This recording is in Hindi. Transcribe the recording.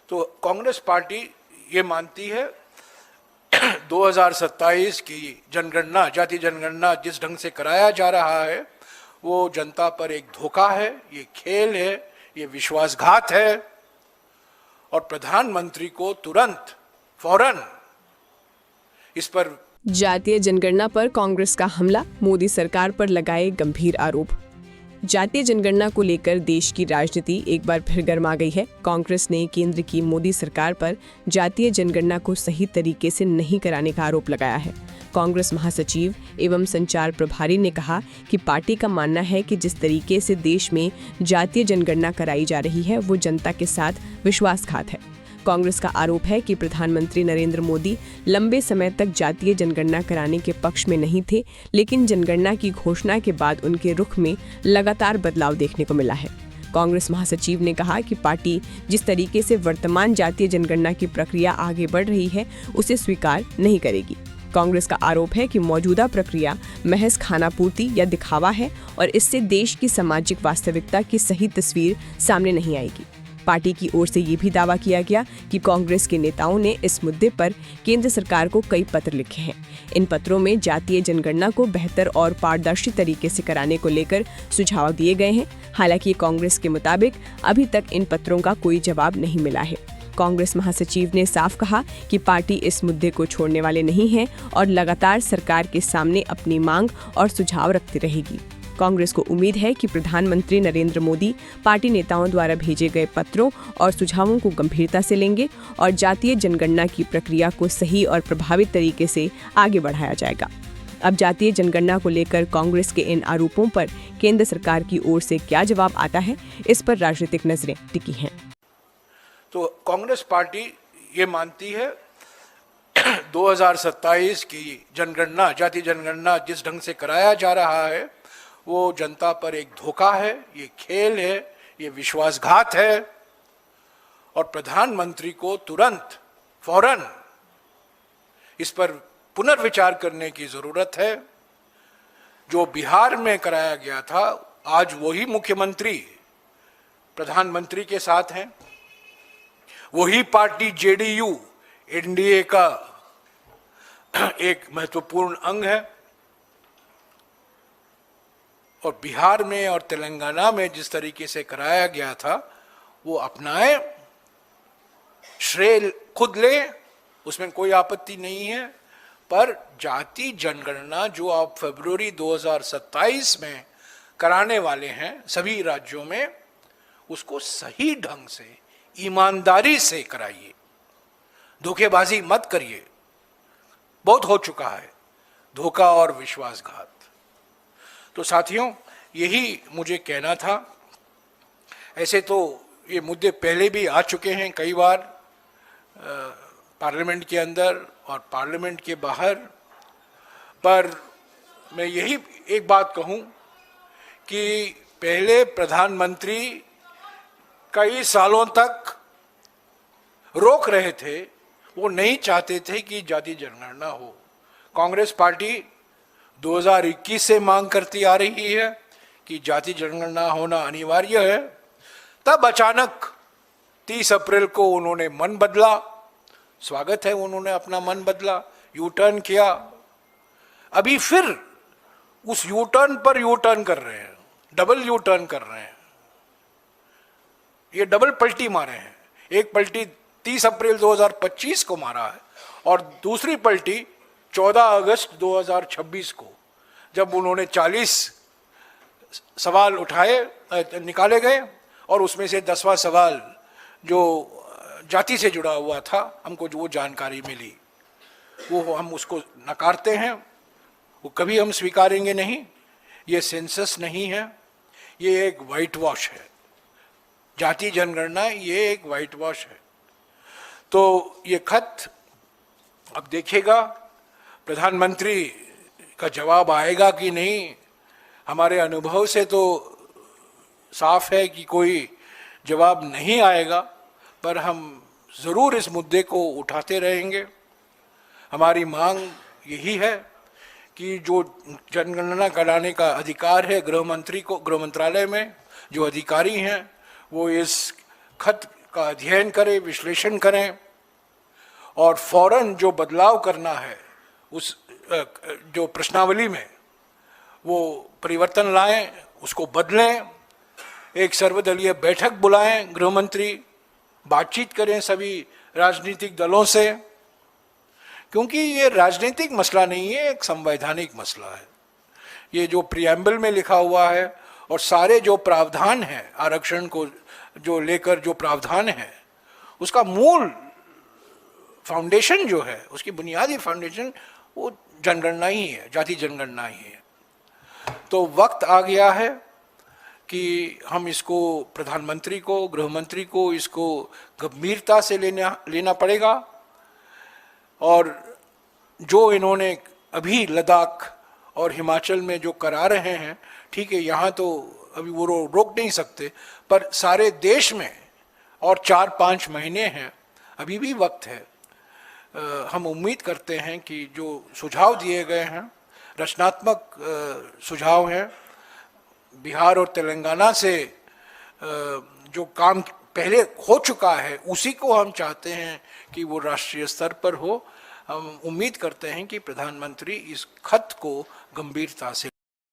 तो कांग्रेस पार्टी ये मानती है 2027 की जनगणना, जाति जनगणना जिस ढंग से कराया जा रहा है वो जनता पर एक धोखा है, ये खेल है, ये विश्वासघात है और प्रधानमंत्री को तुरंत फौरन इस पर। जातीय जनगणना पर कांग्रेस का हमला, मोदी सरकार पर लगाए गंभीर आरोप। जातीय जनगणना को लेकर देश की राजनीति एक बार फिर गर्मा गई है। कांग्रेस ने केंद्र की मोदी सरकार पर जातीय जनगणना को सही तरीके से नहीं कराने का आरोप लगाया है। कांग्रेस महासचिव एवं संचार प्रभारी ने कहा कि पार्टी का मानना है कि जिस तरीके से देश में जातीय जनगणना कराई जा रही है वो जनता के साथ विश्वासघात है। कांग्रेस का आरोप है कि प्रधानमंत्री नरेंद्र मोदी लंबे समय तक जातीय जनगणना कराने के पक्ष में नहीं थे, लेकिन जनगणना की घोषणा के बाद उनके रुख में लगातार बदलाव देखने को मिला है। कांग्रेस महासचिव ने कहा कि पार्टी जिस तरीके से वर्तमान जातीय जनगणना की प्रक्रिया आगे बढ़ रही है उसे स्वीकार नहीं करेगी। कांग्रेस का आरोप है कि मौजूदा प्रक्रिया महज खानापूर्ति या दिखावा है और इससे देश की सामाजिक वास्तविकता की सही तस्वीर सामने नहीं आएगी। पार्टी की ओर से ये भी दावा किया गया कि कांग्रेस के नेताओं ने इस मुद्दे पर केंद्र सरकार को कई पत्र लिखे हैं। इन पत्रों में जातीय जनगणना को बेहतर और पारदर्शी तरीके से कराने को लेकर सुझाव दिए गए हैं। हालांकि कांग्रेस के मुताबिक अभी तक इन पत्रों का कोई जवाब नहीं मिला है। कांग्रेस महासचिव ने साफ कहा कि पार्टी इस मुद्दे को छोड़ने वाले नहीं है और लगातार सरकार के सामने अपनी मांग और सुझाव रखती रहेगी। कांग्रेस को उम्मीद है कि प्रधानमंत्री नरेंद्र मोदी पार्टी नेताओं द्वारा भेजे गए पत्रों और सुझावों को गंभीरता से लेंगे और जातीय जनगणना की प्रक्रिया को सही और प्रभावी तरीके से आगे बढ़ाया जाएगा। अब जातीय जनगणना को लेकर कांग्रेस के इन आरोपों पर केंद्र सरकार की ओर से क्या जवाब आता है, इस पर राजनीतिक नजरें टिकी हैं। तो कांग्रेस पार्टी ये मानती है 2027 की जनगणना, जाति जनगणना जिस ढंग से कराया जा रहा है वो जनता पर एक धोखा है, ये खेल है, ये विश्वासघात है और प्रधानमंत्री को तुरंत फौरन इस पर पुनर्विचार करने की जरूरत है। जो बिहार में कराया गया था, आज वही मुख्यमंत्री प्रधानमंत्री के साथ हैं, वही पार्टी जेडीयू एनडीए का एक महत्वपूर्ण अंग है और बिहार में और तेलंगाना में जिस तरीके से कराया गया था वो अपनाए, श्रेय खुद ले, उसमें कोई आपत्ति नहीं है। पर जाति जनगणना जो आप फरवरी 2027 में कराने वाले हैं सभी राज्यों में, उसको सही ढंग से ईमानदारी से कराइए, धोखेबाजी मत करिए। बहुत हो चुका है धोखा और विश्वासघात। तो साथियों, यही मुझे कहना था। ऐसे तो ये मुद्दे पहले भी आ चुके हैं कई बार पार्लियामेंट के अंदर और पार्लियामेंट के बाहर, पर मैं यही एक बात कहूं कि पहले प्रधानमंत्री कई सालों तक रोक रहे थे, वो नहीं चाहते थे कि जाति जनगणना हो। कांग्रेस पार्टी 2021 से मांग करती आ रही है कि जाति जनगणना होना अनिवार्य है। तब अचानक 30 अप्रैल को उन्होंने मन बदला। स्वागत है, उन्होंने अपना मन बदला, यू टर्न किया। अभी फिर उस यू टर्न पर यू टर्न कर रहे हैं, डबल यू टर्न कर रहे हैं। ये डबल पलटी मारे हैं। एक पलटी 30 अप्रैल 2025 को मारा है और दूसरी पलटी 14 अगस्त 2026 को, जब उन्होंने 40 सवाल निकाले गए और उसमें से 10वां सवाल जो जाति से जुड़ा हुआ था, हमको जो जानकारी मिली वो हम उसको नकारते हैं, वो कभी हम स्वीकारेंगे नहीं। ये सेंसस नहीं है, ये एक वाइट वॉश है। जाति जनगणना ये एक वाइट वॉश है। तो ये खत अब देखिएगा प्रधानमंत्री का जवाब आएगा कि नहीं। हमारे अनुभव से तो साफ है कि कोई जवाब नहीं आएगा, पर हम ज़रूर इस मुद्दे को उठाते रहेंगे। हमारी मांग यही है कि जो जनगणना कराने का अधिकार है गृह मंत्री को, गृह मंत्रालय में जो अधिकारी हैं वो इस खत का अध्ययन करें, विश्लेषण करें और फौरन जो बदलाव करना है उस जो प्रश्नावली में वो परिवर्तन लाएं, उसको बदलें। एक सर्वदलीय बैठक बुलाएं, गृह मंत्री बातचीत करें सभी राजनीतिक दलों से, क्योंकि ये राजनीतिक मसला नहीं है, एक संवैधानिक मसला है। ये जो प्रियम्बल में लिखा हुआ है और सारे जो प्रावधान हैं आरक्षण को जो लेकर जो प्रावधान है, उसका मूल फाउंडेशन जो है, उसकी बुनियादी फाउंडेशन वो जनगणना ही है, जाति जनगणना ही है। तो वक्त आ गया है कि हम इसको प्रधानमंत्री को, गृह मंत्री को इसको गंभीरता से लेना पड़ेगा। और जो इन्होंने अभी लद्दाख और हिमाचल में जो करा रहे हैं, ठीक है, यहाँ तो अभी वो रोक नहीं सकते, पर सारे देश में और 4-5 महीने हैं, अभी भी वक्त है। हम उम्मीद करते हैं कि जो सुझाव दिए गए हैं रचनात्मक सुझाव हैं। बिहार और तेलंगाना से जो काम पहले हो चुका है उसी को हम चाहते हैं कि वो राष्ट्रीय स्तर पर हो। हम उम्मीद करते हैं कि प्रधानमंत्री इस खत को गंभीरता से